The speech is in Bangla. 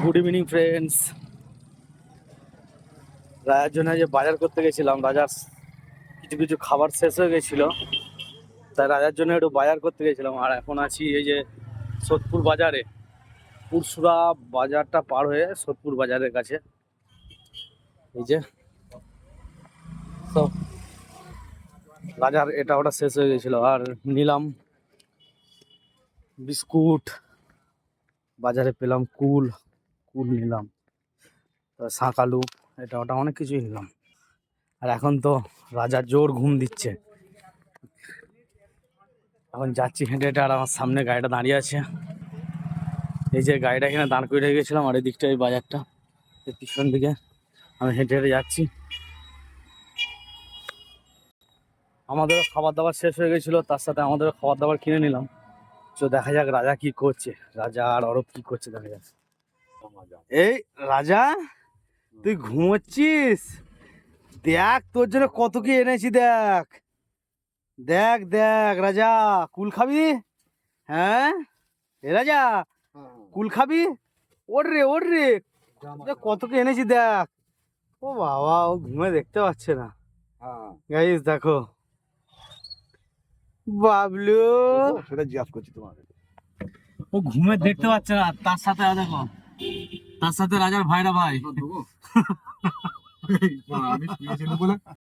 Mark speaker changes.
Speaker 1: Good evening friends. রাজার জন্য যে বাজার করতে গেছিলাম, রাজার কিছু কিছু খাবার শেষ হয়ে গেছিল, তাই রাজার জন্য একটু বাজার করতে গেছিলাম। আর এখন আছি এই যে সোদপুর বাজারে, পুরসুরা বাজারটা পার হয়ে সোদপুর বাজারের কাছে। এই যে সব রাজার এটা ওটা শেষ হয়ে গেছিল, আর নিলাম বিস্কুট, বাজারে পেলাম কুল নিলাম, শাঁকালু, এটা ওটা অনেক কিছুই নিলাম। আর এখন তো রাজার জোর ঘুম দিচ্ছে। এখন যাচ্ছি হেঁটে হেঁটে, আর আমার সামনে গাড়িটা দাঁড়িয়ে আছে। এই যে গাড়িটা এখানে দাঁড় করে রেখেছিলাম, আর এই দিকটা এই বাজারটা, এই পিছন দিকে আমি হেঁটে হেঁটে যাচ্ছি। আমাদেরও খাবার দাবার শেষ হয়ে গেছিলো, তার সাথে আমাদেরও খাবার দাবার কিনে নিলাম। তো দেখা যাক রাজা কি করছে, রাজা আর অরব কি করছে দেখা যাক। এই রাজা, তুই ঘুমোচ্ছিস? দেখ তোর জন্য কত কি এনেছি, দেখ দেখ দেখ রাজা, কুল খাবি? হ্যাঁ এ রাজা, কুল খাবি? ওর রে ওর রে, কত কি এনেছি দেখ। ও বাবা, ও ঘুমে দেখতে পাচ্ছে না। গাইস দেখো, বাবলু
Speaker 2: সেটা জিজ্ঞাসা করছি তোমাকে।
Speaker 1: ও ঘুমে দেখতে পাচ্ছে না, তার সাথে দেখো, তার সাথে রাজার ভাইরা ভাই।
Speaker 2: আমি শুয়েছিলাম বলে